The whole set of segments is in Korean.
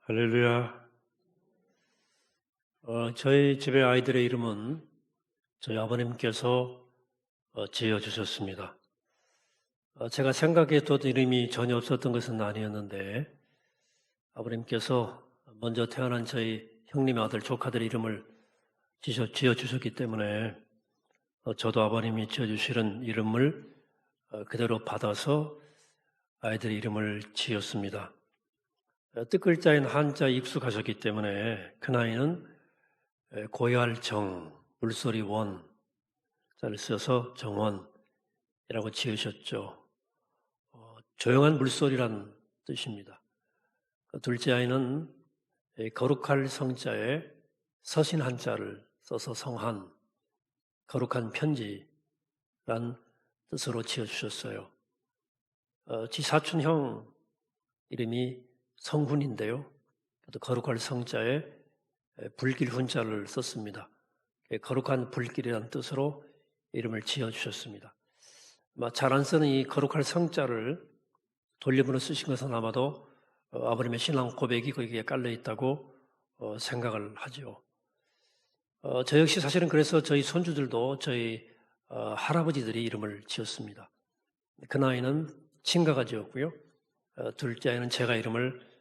할렐루야. 저희 집의 아이들의 이름은 저희 아버님께서 지어주셨습니다. 제가 생각했던 이름이 전혀 없었던 것은 아니었는데 아버님께서 먼저 태어난 저희 형님의 아들, 조카들 이름을 지어주셨기 때문에 저도 아버님이 지어주시는 이름을 그대로 받아서 아이들의 이름을 지었습니다. 뜻글자인 한자 익숙하셨기 때문에 그 나이는 고열정, 물소리 원 자를 써서 정원이라고 지으셨죠. 조용한 물소리란 뜻입니다. 둘째 아이는 거룩할 성자에 서신 한자를 써서 성한, 거룩한 편지란 뜻으로 지어주셨어요. 지 사촌 형 이름이 성훈인데요. 거룩할 성자에 불길 훈자를 썼습니다. 거룩한 불길이라는 뜻으로 이름을 지어주셨습니다. 잘 안 쓰는 이 거룩할 성자를 돌림으로 쓰신 것은 아마도 아버님의 신앙 고백이 거기에 깔려 있다고 생각을 하죠. 저 역시 사실은 그래서 저희 손주들도 저희 할아버지들이 이름을 지었습니다. 그 나이는 친가가 지었고요. 둘째 아이는 제가 이름을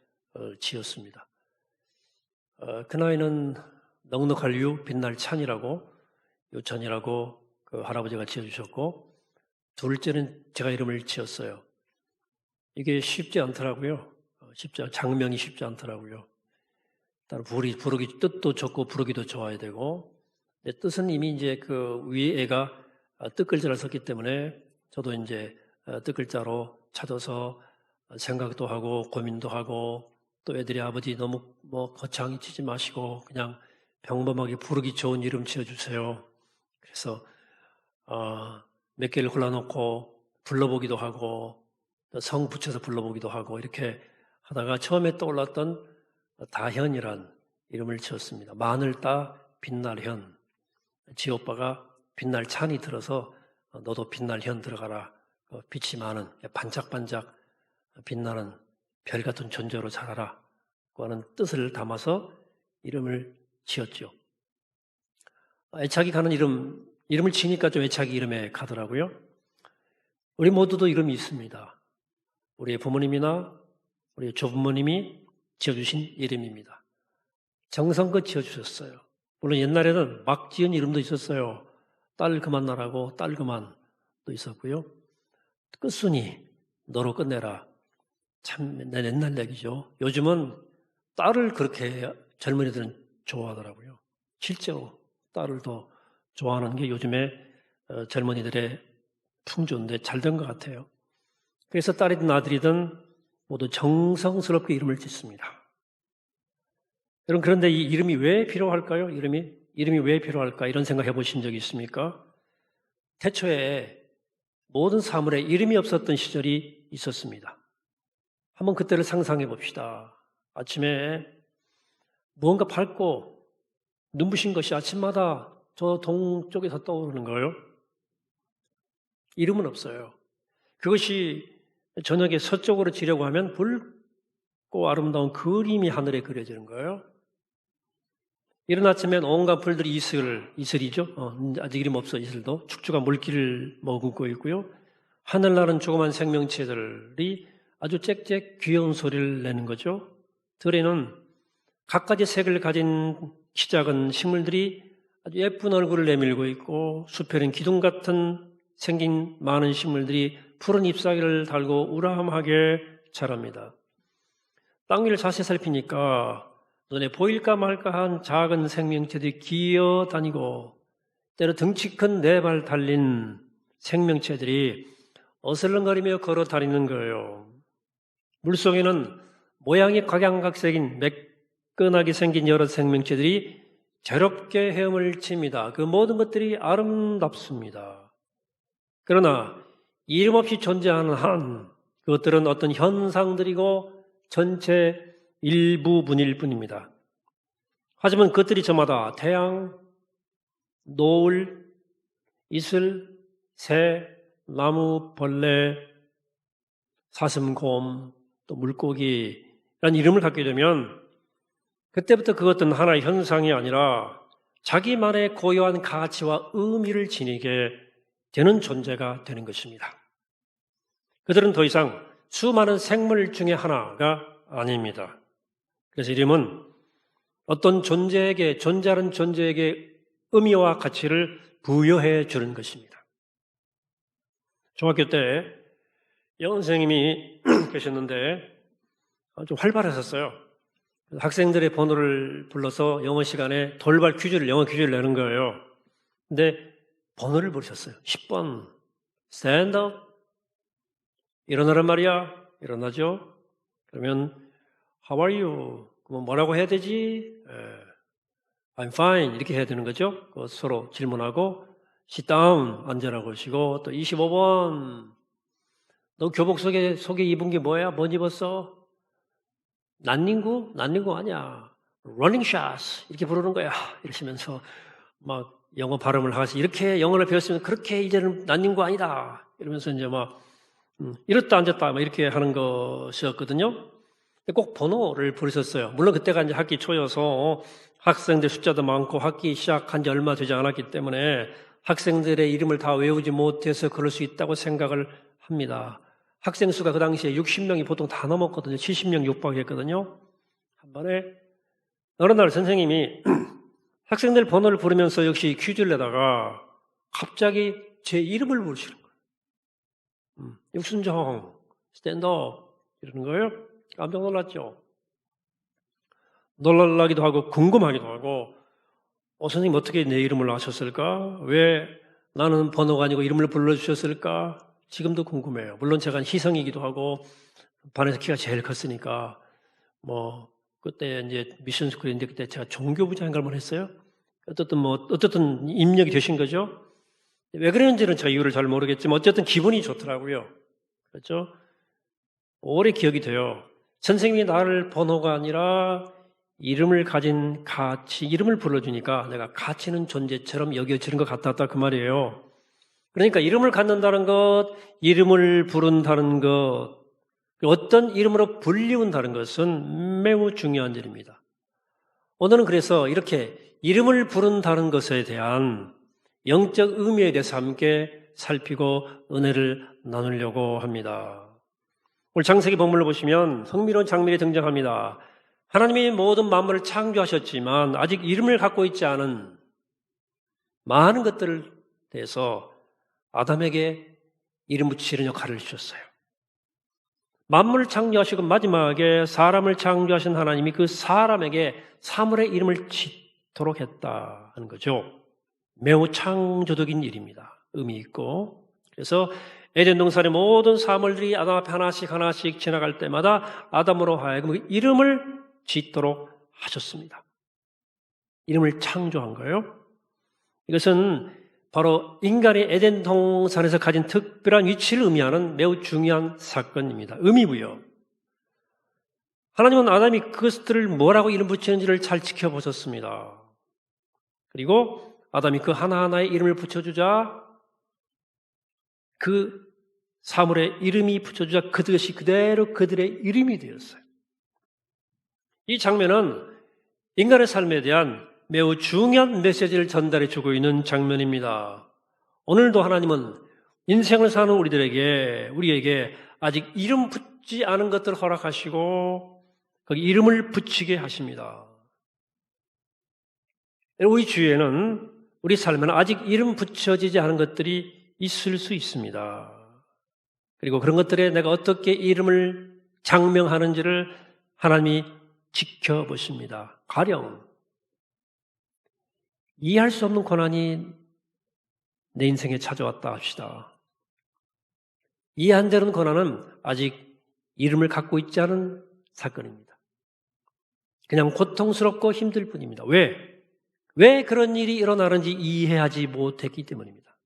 지었습니다. 그 나이는 넉넉할 유, 빛날 찬이라고, 유찬이라고 그 할아버지가 지어주셨고, 둘째는 제가 이름을 지었어요. 이게 쉽지 않더라고요. 장명이 쉽지 않더라고요. 일단 부르기, 뜻도 좋고 부르기도 좋아야 되고, 내 뜻은 이미 이제 그 위에 애가 뜻글자를 썼기 때문에 저도 이제 뜻글자로 찾아서 생각도 하고 고민도 하고 또 애들이 아버지 너무 거창히 치지 마시고 그냥 평범하게 부르기 좋은 이름 지어주세요. 그래서 몇 개를 골라놓고 불러보기도 하고 성 붙여서 불러보기도 하고 이렇게 하다가 처음에 떠올랐던 다현이란 이름을 지었습니다. 마늘 따 빛날 현. 지 오빠가 빛날 찬이 들어서 너도 빛날 현 들어가라. 빛이 많은 반짝반짝 빛나는 별 같은 존재로 자라라 하는 뜻을 담아서 이름을 지었죠. 애착이 가는 이름을 지니까 좀 애착이 이름에 가더라고요. 우리 모두도 이름이 있습니다. 우리의 부모님이나 우리 조부모님이 지어주신 이름입니다. 정성껏 지어주셨어요. 물론 옛날에는 막 지은 이름도 있었어요. 딸 그만나라고 딸 그만도 있었고요. 끝순이 너로 끝내라. 참 옛날 얘기죠. 요즘은 딸을 그렇게 젊은이들은 좋아하더라고요. 실제로 딸을 더 좋아하는 게 요즘에 젊은이들의 풍조인데 잘 된 것 같아요. 그래서 딸이든 아들이든 모두 정성스럽게 이름을 짓습니다. 여러분 그런데 이 이름이 왜 필요할까요? 이름이 왜 필요할까? 이런 생각 해보신 적이 있습니까? 태초에 모든 사물에 이름이 없었던 시절이 있었습니다. 한번 그때를 상상해 봅시다. 아침에 무언가 밝고 눈부신 것이 아침마다 저 동쪽에서 떠오르는 거예요. 이름은 없어요. 그것이 저녁에 서쪽으로 지려고 하면 붉고 아름다운 그림이 하늘에 그려지는 거예요. 이른 아침엔 온갖 풀들이 이슬이죠. 아직 이름 없어 이슬도. 축주가 물기를 머금고 있고요. 하늘나는 조그만 생명체들이 아주 짹짹 귀여운 소리를 내는 거죠. 들에는 갖가지 색을 가진 키 작은 식물들이 아주 예쁜 얼굴을 내밀고 있고 숲에는 기둥 같은 생긴 많은 식물들이 푸른 잎사귀를 달고 우람하게 자랍니다. 땅 위를 자세히 살피니까 눈에 보일까 말까한 작은 생명체들이 기어다니고 때로 덩치 큰 네 발 달린 생명체들이 어슬렁거리며 걸어 다니는 거예요. 물속에는 모양이 각양각색인 매끈하게 생긴 여러 생명체들이 자유롭게 헤엄을 칩니다. 그 모든 것들이 아름답습니다. 그러나 이름 없이 존재하는 한 그것들은 어떤 현상들이고 전체 일부분일 뿐입니다. 하지만 그것들이 저마다 태양, 노을, 이슬, 새, 나무, 벌레, 사슴곰, 또 물고기라는 이름을 갖게 되면 그때부터 그것은 하나의 현상이 아니라 자기만의 고유한 가치와 의미를 지니게 되는 존재가 되는 것입니다. 그들은 더 이상 수많은 생물 중에 하나가 아닙니다. 그래서 이름은 어떤 존재하는 존재에게 의미와 가치를 부여해 주는 것입니다. 중학교 때 영어 선생님이 계셨는데 좀 활발했었어요. 학생들의 번호를 불러서 영어 시간에 돌발 영어 퀴즈를 내는 거예요. 근데 번호를 부르셨어요. 10번, stand up. 일어나란 말이야. 일어나죠. 그러면 how are you? 그럼 뭐라고 해야 되지? I'm fine. 이렇게 해야 되는 거죠. 서로 질문하고 sit down. 앉으라고 하시고 또 25번 너 교복 속에 입은 게 뭐야? 뭔 입었어? 난닝구? 난닝구 아니야. running shoes. 이렇게 부르는 거야. 이러시면서 막 영어 발음을 하시 이렇게 영어를 배웠으면 그렇게 이제는 난닝구 아니다. 이러면서 이제 막 이렇다 앉았다 막 이렇게 하는 것이었거든요. 꼭 번호를 부르셨어요. 물론 그때가 이제 학기 초여서 학생들 숫자도 많고 학기 시작한 지 얼마 되지 않았기 때문에 학생들의 이름을 다 외우지 못해서 그럴 수 있다고 생각을 합니다. 학생 수가 그 당시에 60명이 보통 다 넘었거든요. 70명 육박했거든요. 한 번에 어느 날 선생님이 학생들 번호를 부르면서 역시 퀴즈를 내다가 갑자기 제 이름을 부르시는 거예요. 육순정, 스탠드업 이러는 거예요. 깜짝 놀랐죠. 놀라기도 하고 궁금하기도 하고 선생님 어떻게 내 이름을 아셨을까? 왜 나는 번호가 아니고 이름을 불러주셨을까? 지금도 궁금해요. 물론 제가 희성이기도 하고 반에서 키가 제일 컸으니까 그때 이제 미션 스쿨인데 그때 제가 종교부장인가 했어요. 어쨌든 입력이 되신 거죠. 왜 그랬는지는 제가 이유를 잘 모르겠지만 어쨌든 기분이 좋더라고요. 그렇죠? 오래 기억이 돼요. 선생님이 나를 번호가 아니라 이름을 가진 가치, 이름을 불러주니까 내가 가치 있는 존재처럼 여겨지는 것 같았다 그 말이에요. 그러니까 이름을 갖는다는 것, 이름을 부른다는 것, 어떤 이름으로 불리운다는 것은 매우 중요한 일입니다. 오늘은 그래서 이렇게 이름을 부른다는 것에 대한 영적 의미에 대해서 함께 살피고 은혜를 나누려고 합니다. 오늘 창세기 본문을 보시면 흥미로운 장면이 등장합니다. 하나님이 모든 만물을 창조하셨지만 아직 이름을 갖고 있지 않은 많은 것들을 대해서 아담에게 이름 붙이는 역할을 주셨어요. 만물을 창조하시고 마지막에 사람을 창조하신 하나님이 그 사람에게 사물의 이름을 짓도록 했다는 거죠. 매우 창조적인 일입니다. 의미 있고. 그래서 에덴 동산의 모든 사물들이 아담 앞에 하나씩 지나갈 때마다 아담으로 하여금 이름을 짓도록 하셨습니다. 이름을 창조한 거예요. 이것은 바로 인간이 에덴 동산에서 가진 특별한 위치를 의미하는 매우 중요한 사건입니다. 의미부여. 하나님은 아담이 그것들을 뭐라고 이름 붙이는지를 잘 지켜보셨습니다. 그리고 아담이 그 하나하나의 이름을 붙여주자 그 사물의 이름이 붙여주자 그것이 그대로 그들의 이름이 되었어요. 이 장면은 인간의 삶에 대한 매우 중요한 메시지를 전달해 주고 있는 장면입니다. 오늘도 하나님은 인생을 사는 우리에게 아직 이름 붙지 않은 것들을 허락하시고 거기 이름을 붙이게 하십니다. 우리 주위에는 우리 삶에는 아직 이름 붙여지지 않은 것들이 있을 수 있습니다. 그리고 그런 것들에 내가 어떻게 이름을 장명하는지를 하나님이 지켜보십니다. 가령 이해할 수 없는 고난이 내 인생에 찾아왔다 합시다. 이해 안 되는 고난은 아직 이름을 갖고 있지 않은 사건입니다. 그냥 고통스럽고 힘들 뿐입니다. 왜 그런 일이 일어나는지 이해하지 못했기 때문입니다.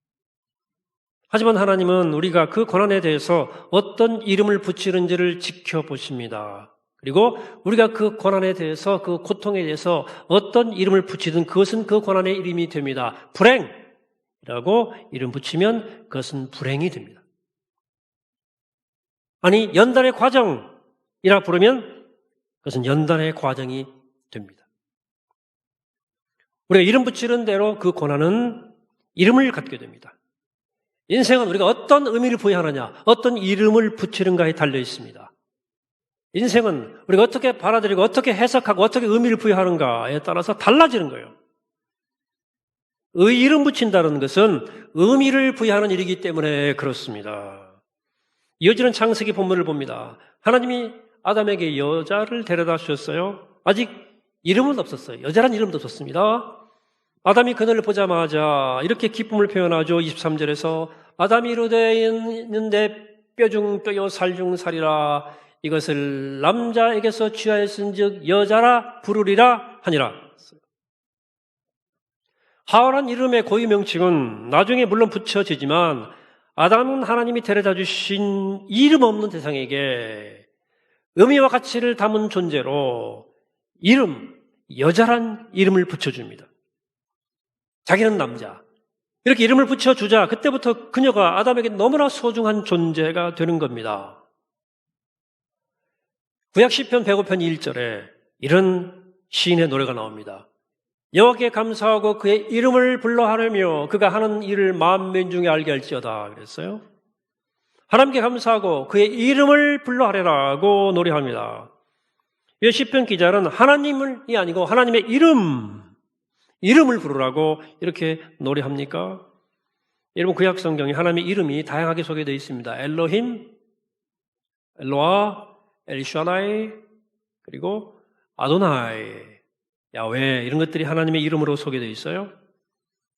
하지만 하나님은 우리가 그 고난에 대해서 어떤 이름을 붙이는지를 지켜보십니다. 그리고 우리가 그 고난에 대해서 그 고통에 대해서 어떤 이름을 붙이든 그것은 그 고난의 이름이 됩니다. 불행이라고 이름 붙이면 그것은 불행이 됩니다. 아니 연단의 과정이라 부르면 그것은 연단의 과정이 됩니다. 우리가 이름 붙이는 대로 그 고난은 이름을 갖게 됩니다. 인생은 우리가 어떤 의미를 부여하느냐, 어떤 이름을 붙이는가에 달려 있습니다. 인생은 우리가 어떻게 받아들이고 어떻게 해석하고 어떻게 의미를 부여하는가에 따라서 달라지는 거예요. 이름 붙인다는 것은 의미를 부여하는 일이기 때문에 그렇습니다. 이어지는 창세기 본문을 봅니다. 하나님이 아담에게 여자를 데려다 주셨어요. 아직 이름은 없었어요. 여자란 이름도 없었습니다. 아담이 그녀를 보자마자 이렇게 기쁨을 표현하죠. 23절에서 아담이 이르되 있는데 뼈 중 뼈요 살 중 살이라 이것을 남자에게서 취하였은즉 여자라 부르리라 하니라. 하와란 이름의 고유 명칭은 나중에 물론 붙여지지만 아담은 하나님이 데려다 주신 이름 없는 대상에게 의미와 가치를 담은 존재로 여자란 이름을 붙여줍니다. 자기는 남자. 이렇게 이름을 붙여주자 그때부터 그녀가 아담에게 너무나 소중한 존재가 되는 겁니다. 구약 시편 105편 1절에 이런 시인의 노래가 나옵니다. 여호와께 감사하고 그의 이름을 불러 하려며 그가 하는 일을 만민 중에 알게 할지어다 그랬어요. 하나님께 감사하고 그의 이름을 불러 하려라고 노래합니다. 이 시편 기자는 하나님이 아니고 하나님의 이름을 부르라고 이렇게 노래합니까? 여러분 구약 성경에 하나님의 이름이 다양하게 소개되어 있습니다. 엘로힘, 엘로아, 엘샤다이, 그리고 아도나이, 야훼 이런 것들이 하나님의 이름으로 소개되어 있어요.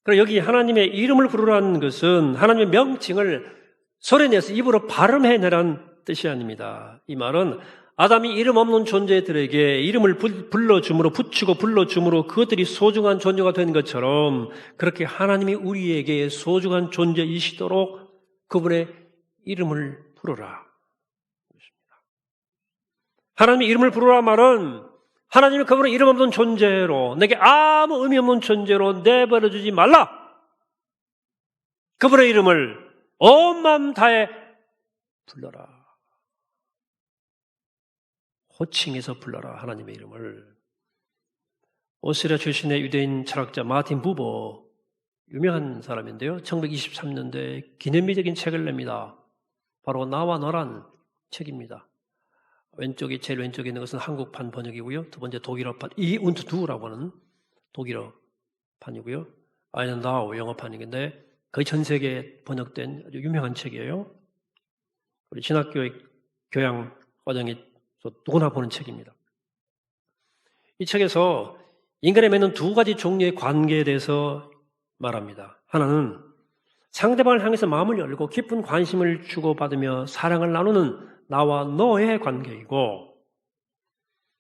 그리고 여기 하나님의 이름을 부르라는 것은 하나님의 명칭을 소리내서 입으로 발음해내라는 뜻이 아닙니다. 이 말은 아담이 이름 없는 존재들에게 이름을 불러줌으로 붙이고 불러줌으로 그것들이 소중한 존재가 된 것처럼 그렇게 하나님이 우리에게 소중한 존재이시도록 그분의 이름을 부르라. 하나님의 이름을 부르라 말은 하나님이 그분의 이름 없는 존재로 내게 아무 의미 없는 존재로 내버려주지 말라. 그분의 이름을 온 마음 다해 불러라. 호칭해서 불러라. 하나님의 이름을. 오스트리아 출신의 유대인 철학자 마틴 부버 유명한 사람인데요. 1923년도에 기념비적인 책을 냅니다. 바로 나와 너란 책입니다. 제일 왼쪽에 있는 것은 한국판 번역이고요. 두 번째 독일어판, 이 운트 두라고 하는 독일어판이고요. 아이는 나우 영어판인데 거의 전 세계에 번역된 아주 유명한 책이에요. 우리 신학교의 교양 과정에 누구나 보는 책입니다. 이 책에서 인간에 맺는 두 가지 종류의 관계에 대해서 말합니다. 하나는 상대방을 향해서 마음을 열고 깊은 관심을 주고받으며 사랑을 나누는 나와 너의 관계이고,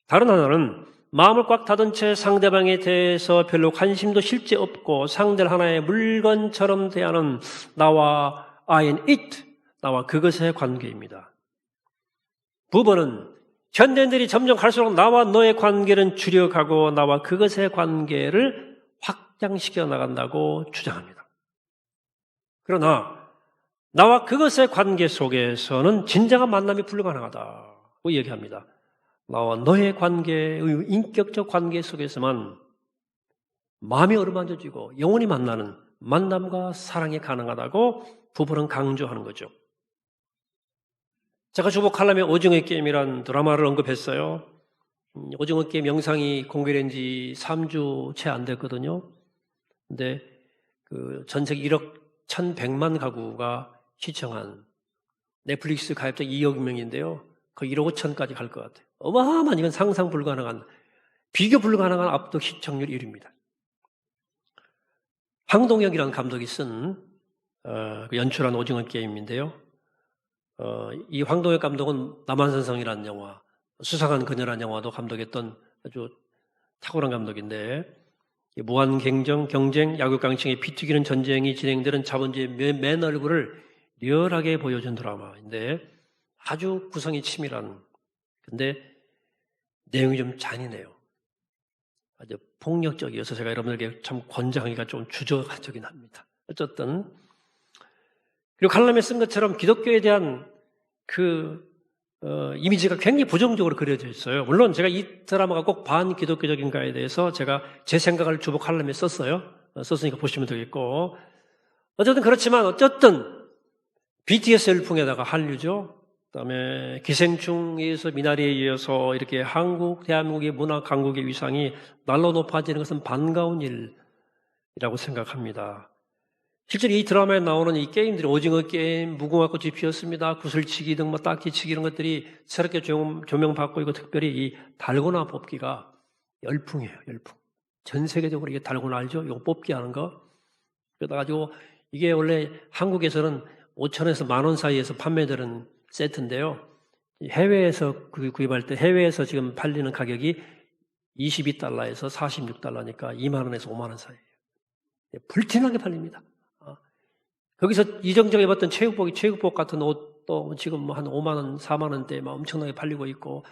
다른 하나는 마음을 꽉 닫은 채 상대방에 대해서 별로 관심도 실제 없고 상대를 하나의 물건처럼 대하는 나와 I and it, 나와 그것의 관계입니다. 부부는 현대인들이 점점 갈수록 나와 너의 관계는 줄여가고 나와 그것의 관계를 확장시켜 나간다고 주장합니다. 그러나 나와 그것의 관계 속에서는 진정한 만남이 불가능하다고 얘기합니다. 나와 너의 관계의 인격적 관계 속에서만 마음이 어루만져지고 영원히 만나는 만남과 사랑이 가능하다고 부부는 강조하는 거죠. 제가 주보 칼럼에 오징어 게임이란 드라마를 언급했어요. 오징어 게임 영상이 공개된 지 3주 채 안 됐거든요. 근데 전 세계 1억 1,100만 가구가 시청한 넷플릭스 가입자 2억 명인데요. 거의 1억 5천까지 갈 것 같아요. 어마어마한, 이건 상상 불가능한, 비교 불가능한 압도적 시청률 1위입니다. 황동혁이라는 감독이 쓴 연출한 오징어 게임인데요. 이 황동혁 감독은 남한산성이라는 영화, 수상한 그녀라는 영화도 감독했던 아주 탁월한 감독인데, 무한 경쟁, 약육강식의 피 튀기는 전쟁이 진행되는 자본주의 맨 얼굴을 리얼하게 보여준 드라마인데 아주 구성이 치밀한, 근데 내용이 좀 잔인해요. 아주 폭력적이어서 제가 여러분들에게 참 권장하기가 좀 주저하긴 합니다. 어쨌든, 그리고 칼럼에 쓴 것처럼 기독교에 대한 그 이미지가 굉장히 부정적으로 그려져 있어요. 물론 제가 이 드라마가 꼭 반기독교적인가에 대해서 제가 제 생각을 주보 칼럼에 썼어요. 썼으니까 보시면 되겠고. 어쨌든 그렇지만 어쨌든 BTS 열풍에다가 한류죠. 그다음에 기생충에 의해서 미나리에 이어서 이렇게 대한민국의 문화 강국의 위상이 날로 높아지는 것은 반가운 일이라고 생각합니다. 실제로 이 드라마에 나오는 이 게임들이 오징어 게임, 무궁화 꽃이 피었습니다, 구슬치기 등 딱지치기 이런 것들이 새롭게 조명받고 있고 특별히 이 달고나 뽑기가 열풍이에요, 열풍. 전 세계적으로 이게 달고나 알죠? 이거 뽑기 하는 거. 그러다 가지고 이게 원래 한국에서는 5,000원에서 10,000원 사이에서 판매되는 세트인데요. 해외에서 구입할 때 해외에서 지금 팔리는 가격이 22달러에서 46달러니까 2만원에서 5만원 사이예요. 불티나게 팔립니다. 거기서 이정적에 봤던 체육복 같은 옷도 지금 한 5만원, 4만원대에 막 엄청나게 팔리고 있고,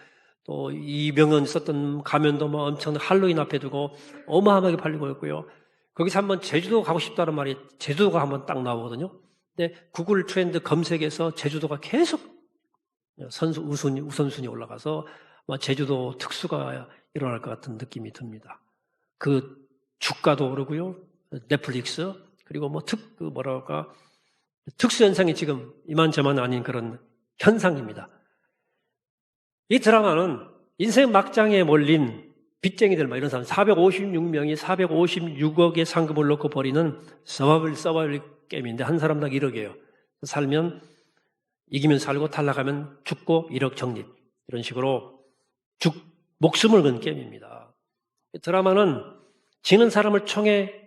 또 이병헌 썼던 가면도 뭐 엄청나게 할로윈 앞에 두고 어마어마하게 팔리고 있고요. 거기서 한번 제주도 가고 싶다는 말이 제주도가 한번 딱 나오거든요. 근데 구글 트렌드 검색에서 제주도가 계속 우선순위 올라가서 제주도 특수가 일어날 것 같은 느낌이 듭니다. 그 주가도 오르고요. 넷플릭스, 그리고 특수 현상이 지금 이만저만 아닌 그런 현상입니다. 이 드라마는 인생 막장에 몰린 빚쟁이들, 이런 사람, 456명이 456억의 상금을 놓고 벌이는 서바이벌 게임인데, 한 사람당 1억이에요. 살면, 이기면 살고, 탈락하면 죽고 1억 적립. 이런 식으로 목숨을 건 게임입니다. 드라마는 지는 사람을 총에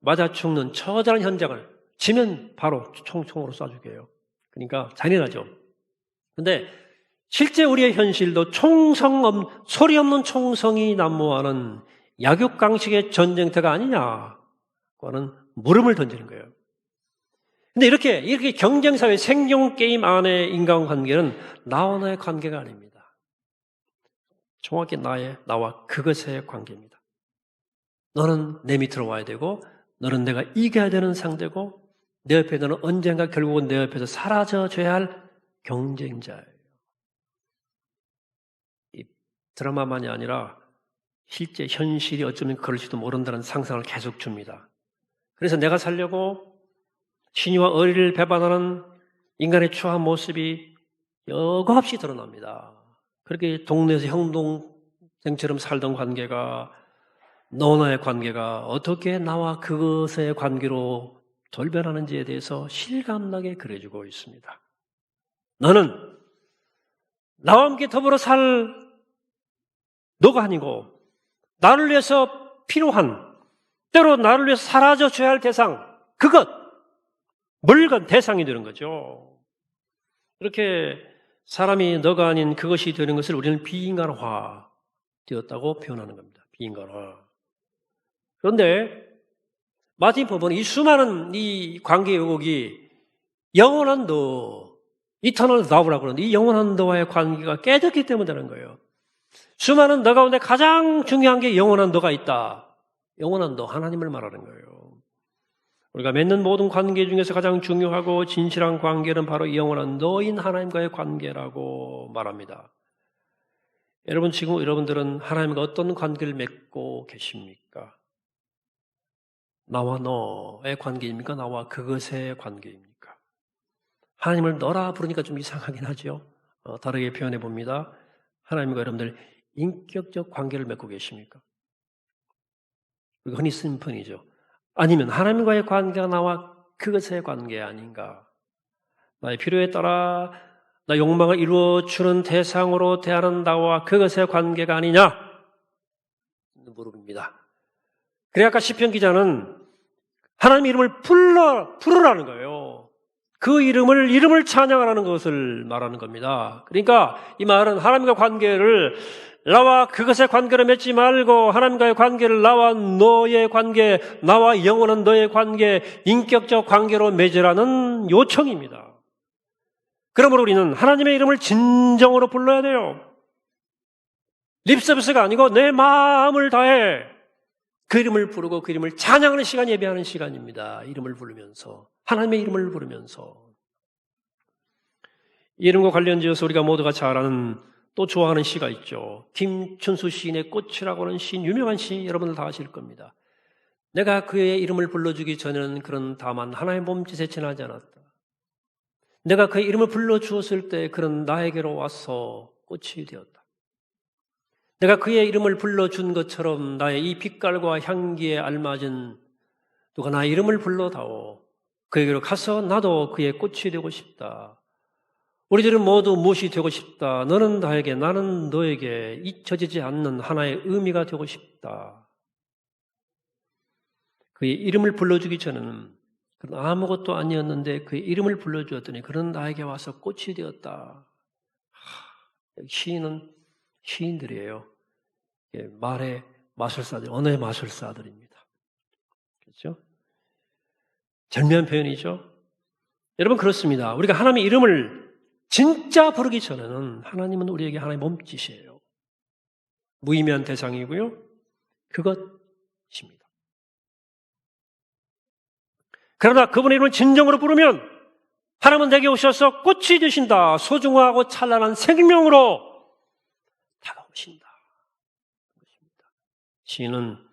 맞아 죽는 처절한 현장을, 지면 바로 총으로 쏴주게 해요. 그러니까 잔인하죠. 근데 실제 우리의 현실도 소리 없는 총성이 난무하는 약육강식의 전쟁터가 아니냐고 하는 물음을 던지는 거예요. 근데 이렇게 경쟁사회 생존게임 안의 인간관계는 나와 나의 관계가 아닙니다. 정확히 나와 그것의 관계입니다. 너는 내 밑으로 와야 되고, 너는 내가 이겨야 되는 상대고, 내 옆에 너는 언젠가 결국은 내 옆에서 사라져줘야 할 경쟁자예요. 이 드라마만이 아니라 실제 현실이 어쩌면 그럴지도 모른다는 상상을 계속 줍니다. 그래서 내가 살려고 신의와 의리를 배반하는 인간의 추한 모습이 여과 없이 드러납니다. 그렇게 동네에서 형동생처럼 살던 관계가, 너와의 관계가 어떻게 나와 그것의 관계로 돌변하는지에 대해서 실감나게 그려주고 있습니다. 너는 나와 함께 더불어 살 너가 아니고, 나를 위해서 필요한, 때로 나를 위해서 사라져줘야 할 대상, 그것, 물건, 대상이 되는 거죠. 이렇게 사람이 너가 아닌 그것이 되는 것을 우리는 비인간화 되었다고 표현하는 겁니다. 비인간화. 그런데 마틴 포버는 이 수많은 이 관계 요곡이 영원한 너, 이터널 너라고 하는데, 이 영원한 너와의 관계가 깨졌기 때문이라는 거예요. 수많은 너 가운데 가장 중요한 게 영원한 너가 있다. 영원한 너, 하나님을 말하는 거예요. 우리가 맺는 모든 관계 중에서 가장 중요하고 진실한 관계는 바로 이 영원한 너인 하나님과의 관계라고 말합니다. 지금 여러분들은 하나님과 어떤 관계를 맺고 계십니까? 나와 너의 관계입니까? 나와 그것의 관계입니까? 하나님을 너라 부르니까 좀 이상하긴 하죠. 다르게 표현해 봅니다. 하나님과 여러분들 인격적 관계를 맺고 계십니까? 흔히 쓰는 표현이죠. 아니면 하나님과의 관계가 나와 그것의 관계 아닌가? 나의 필요에 따라 나 욕망을 이루어주는 대상으로 대하는 나와 그것의 관계가 아니냐? 물어봅니다. 그래 아까 시편 기자는 하나님 이름을 부르라는 거예요. 그 이름을 찬양하라는 것을 말하는 겁니다. 그러니까 이 말은 하나님과 관계를 나와 그것의 관계를 맺지 말고 하나님과의 관계를 나와 너의 관계, 나와 영원한 너의 관계, 인격적 관계로 맺으라는 요청입니다. 그러므로 우리는 하나님의 이름을 진정으로 불러야 돼요. 립서비스가 아니고 내 마음을 다해 그 이름을 부르고 그 이름을 찬양하는 시간, 예배하는 시간입니다. 이름을 부르면서, 하나님의 이름을 부르면서. 이름과 관련지어서 우리가 모두가 잘 아는 또 좋아하는 시가 있죠. 김춘수 시인의 꽃이라고 하는 시, 유명한 시 여러분들 다 아실 겁니다. 내가 그의 이름을 불러주기 전에는 그런 다만 하나의 몸짓에 지나지 않았다. 내가 그의 이름을 불러주었을 때 그런 나에게로 와서 꽃이 되었다. 내가 그의 이름을 불러준 것처럼 나의 이 빛깔과 향기에 알맞은 누가 나의 이름을 불러다오. 그에게로 가서 나도 그의 꽃이 되고 싶다. 우리들은 모두 무엇이 되고 싶다. 너는 나에게, 나는 너에게 잊혀지지 않는 하나의 의미가 되고 싶다. 그의 이름을 불러주기 전에는 그는 아무것도 아니었는데 그의 이름을 불러주었더니 그는 나에게 와서 꽃이 되었다. 시인은 시인들이에요. 말의 마술사들, 언어의 마술사들입니다. 그렇죠? 절묘한 표현이죠. 여러분 그렇습니다. 우리가 하나님의 이름을 진짜 부르기 전에는 하나님은 우리에게 하나의 몸짓이에요. 무의미한 대상이고요. 그것입니다. 그러나 그분의 이름을 진정으로 부르면 하나님은 내게 오셔서 꽃이 되신다. 소중하고 찬란한 생명으로 다가오신다. 시인은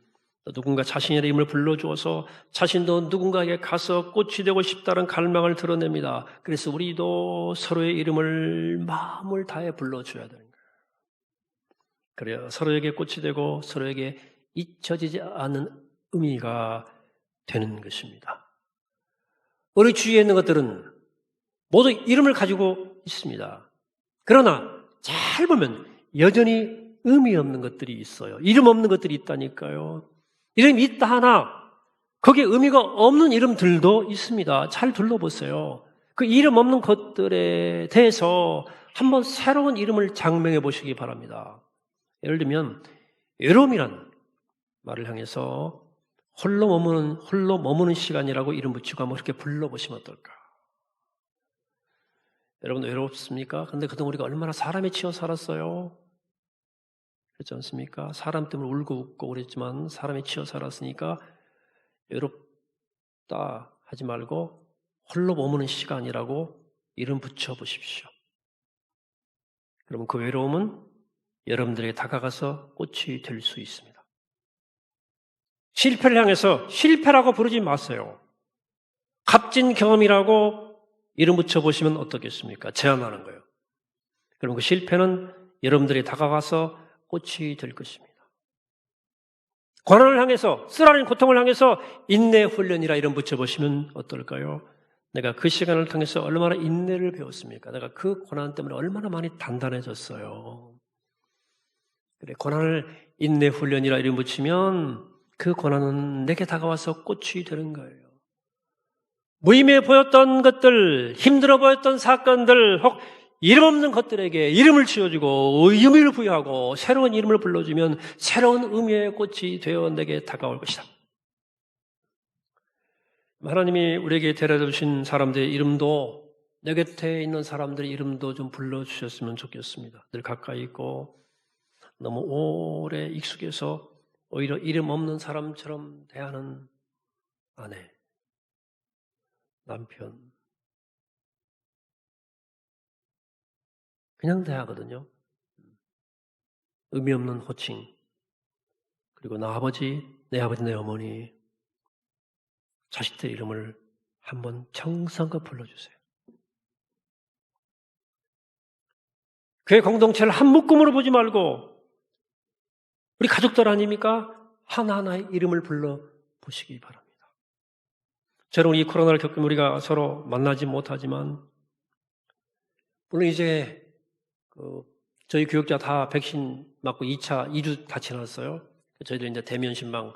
누군가 자신의 이름을 불러주어서 자신도 누군가에게 가서 꽃이 되고 싶다는 갈망을 드러냅니다. 그래서 우리도 서로의 이름을 마음을 다해 불러줘야 되는 거예요. 그래야 서로에게 꽃이 되고 서로에게 잊혀지지 않는 의미가 되는 것입니다. 우리 주위에 있는 것들은 모두 이름을 가지고 있습니다. 그러나 잘 보면 여전히 의미 없는 것들이 있어요. 이름 없는 것들이 있다니까요. 이름이 있다 하나 거기에 의미가 없는 이름들도 있습니다. 잘 둘러보세요. 그 이름 없는 것들에 대해서 한번 새로운 이름을 장명해 보시기 바랍니다. 예를 들면 외로움이란 말을 향해서 홀로 머무는 시간이라고 이름 붙이고 한번 그렇게 불러보시면 어떨까? 여러분 외롭습니까? 근데 그동안 우리가 얼마나 사람에 치여 살았어요? 그렇지 않습니까? 사람 때문에 울고 웃고 그랬지만 사람에 치여 살았으니까 외롭다 하지 말고 홀로 머무는 시간이라고 이름 붙여보십시오. 그러면 그 외로움은 여러분들에게 다가가서 꽃이 될 수 있습니다. 실패를 향해서 실패라고 부르지 마세요. 값진 경험이라고 이름 붙여보시면 어떻겠습니까? 제안하는 거예요. 그럼 그 실패는 여러분들이 다가가서 꽃이 될 것입니다. 고난을 향해서, 쓰라린 고통을 향해서 인내 훈련이라 이름 붙여보시면 어떨까요? 내가 그 시간을 통해서 얼마나 인내를 배웠습니까? 내가 그 고난 때문에 얼마나 많이 단단해졌어요. 그래, 고난을 인내 훈련이라 이름 붙이면 그 고난은 내게 다가와서 꽃이 되는 거예요. 무의미해 보였던 것들, 힘들어 보였던 사건들, 혹 이름 없는 것들에게 이름을 지어주고 의미를 부여하고 새로운 이름을 불러주면 새로운 의미의 꽃이 되어 내게 다가올 것이다. 하나님이 우리에게 데려다 주신 사람들의 이름도 내 곁에 있는 사람들의 이름도 좀 불러주셨으면 좋겠습니다. 늘 가까이 있고 너무 오래 익숙해서 오히려 이름 없는 사람처럼 대하는 아내, 남편, 그냥 대하거든요. 의미 없는 호칭. 그리고 나 아버지, 내 어머니, 자식들 이름을 한번 정성껏 불러주세요. 교회 공동체를 한 묶음으로 보지 말고 우리 가족들 아닙니까? 하나하나의 이름을 불러보시기 바랍니다. 저는 이 코로나를 겪으면 우리가 서로 만나지 못하지만 물론 이제 저희 교육자 다 백신 맞고 2주 다 지났어요. 저희들 이제 대면 신방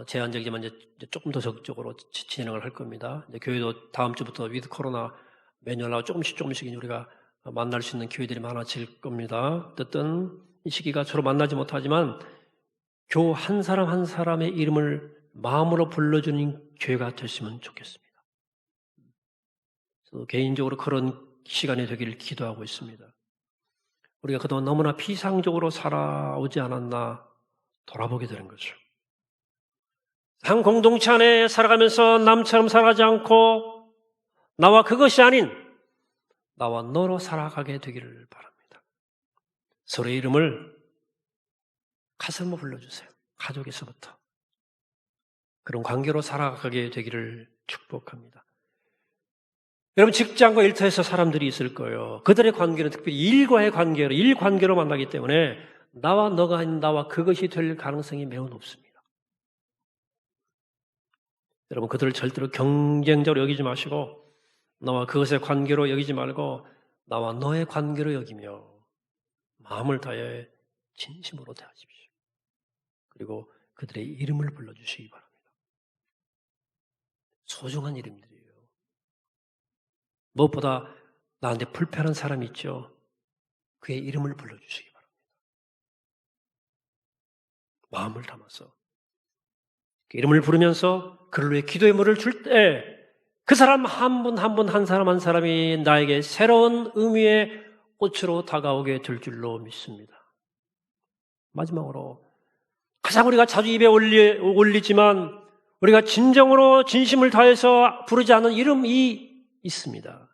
제한적이지만 이제 조금 더 적극적으로 진행을 할 겁니다. 이제 교회도 다음 주부터 위드 코로나 매년하고 조금씩 우리가 만날 수 있는 교회들이 많아질 겁니다. 어쨌든 이 시기가 서로 만나지 못하지만 교우 한 사람 한 사람의 이름을 마음으로 불러주는 교회가 됐으면 좋겠습니다. 저도 개인적으로 그런 시간이 되기를 기도하고 있습니다. 우리가 그동안 너무나 피상적으로 살아오지 않았나 돌아보게 되는 거죠. 한 공동체 안에 살아가면서 남처럼 살아가지 않고 나와 그것이 아닌 나와 너로 살아가게 되기를 바랍니다. 서로의 이름을 가슴으로 불러주세요. 가족에서부터. 그런 관계로 살아가게 되기를 축복합니다. 여러분, 직장과 일터에서 사람들이 있을 거예요. 그들의 관계는 특별히 일과의 관계로, 일 관계로 만나기 때문에 나와 너가 아닌 나와 그것이 될 가능성이 매우 높습니다. 여러분, 그들을 절대로 경쟁적으로 여기지 마시고 나와 그것의 관계로 여기지 말고 나와 너의 관계로 여기며 마음을 다해 진심으로 대하십시오. 그리고 그들의 이름을 불러주시기 바랍니다. 소중한 이름들이에요. 무엇보다 나한테 불편한 사람이 있죠. 그의 이름을 불러주시기 바랍니다. 마음을 담아서 그 이름을 부르면서 그를 위해 기도의 물을 줄 때 그 사람 한 분 한 분 한 사람 한 사람이 나에게 새로운 의미의 꽃으로 다가오게 될 줄로 믿습니다. 마지막으로 가장 우리가 자주 입에 올리지만 우리가 진정으로 진심을 다해서 부르지 않은 이름이 있습니다.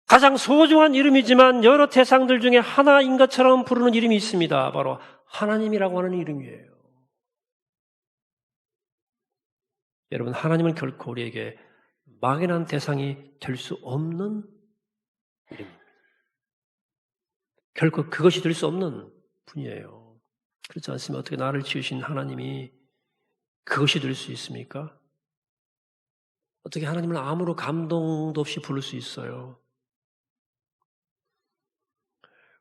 가장 소중한 이름이지만 여러 대상들 중에 하나인 것처럼 부르는 이름이 있습니다. 바로 하나님이라고 하는 이름이에요. 여러분, 하나님은 결코 우리에게 막연한 대상이 될 수 없는 이름입니다. 결코 그것이 될 수 없는 분이에요. 그렇지 않으면 어떻게 나를 지으신 하나님이 그것이 될 수 있습니까? 어떻게 하나님을 아무런 감동도 없이 부를 수 있어요?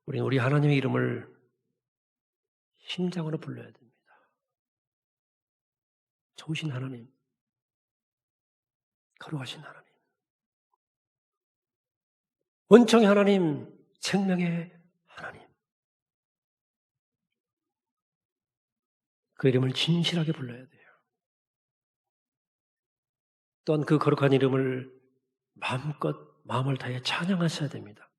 우리는 우리 하나님의 이름을 심장으로 불러야 됩니다. 좋으신 하나님, 거룩하신 하나님, 원청의 하나님, 생명의 하나님, 그 이름을 진실하게 불러야 돼요. 또한 그 거룩한 이름을 마음껏 마음을 다해 찬양하셔야 됩니다.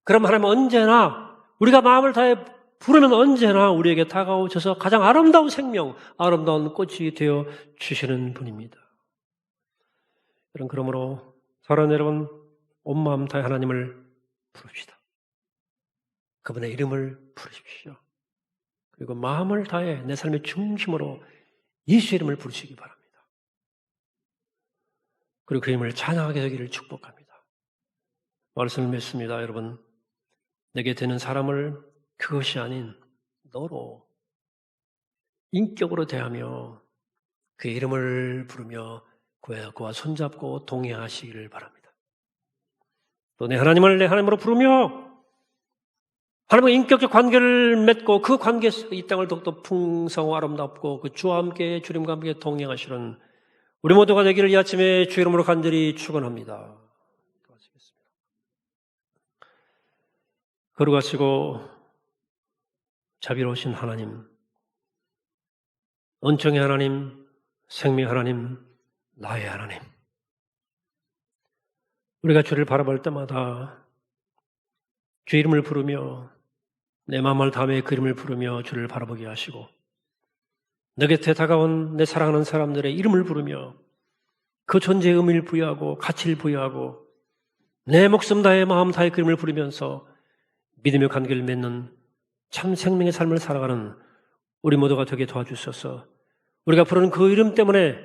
그럼 하나님은 언제나 우리가 마음을 다해 부르면 언제나 우리에게 다가오셔서 가장 아름다운 생명, 아름다운 꽃이 되어 주시는 분입니다. 그러므로 사랑하는 여러분, 온 마음 다해 하나님을 부릅시다. 그분의 이름을 부르십시오. 그리고 마음을 다해 내 삶의 중심으로 예수의 이름을 부르시기 바랍니다. 그리고 그 이름을 찬양하게 되기를 축복합니다. 말씀을 맺습니다. 여러분, 내게 되는 사람을 그것이 아닌 너로 인격으로 대하며 그의 이름을 부르며 그와 손잡고 동행하시기를 바랍니다. 또 내 하나님을 내 하나님으로 부르며 하나님과 인격적 관계를 맺고 그 관계에서 이 땅을 더욱더 풍성하고 아름답고 그 주와 함께 주님과 함께 동행하시는 우리 모두가 되기를 이 아침에 주 이름으로 간절히 축원합니다. 거룩하시고 자비로우신 하나님, 은총의 하나님, 생명의 하나님, 나의 하나님, 우리가 주를 바라볼 때마다 주 이름을 부르며 내 마음을 다하며 그 이름을 부르며 주를 바라보게 하시고 내 곁에 다가온 내 사랑하는 사람들의 이름을 부르며 그 존재의 의미를 부여하고 가치를 부여하고 내 목숨 다해 마음 다해 그 이름을 부르면서 믿음의 관계를 맺는 참 생명의 삶을 살아가는 우리 모두가 되게 도와주셔서 우리가 부르는 그 이름 때문에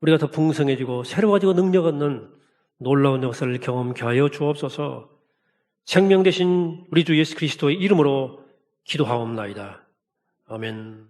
우리가 더 풍성해지고 새로워지고 능력 얻는 놀라운 역사를 경험케 하여 주옵소서. 생명 되신 우리 주 예수 그리스도의 이름으로 기도하옵나이다. 아멘.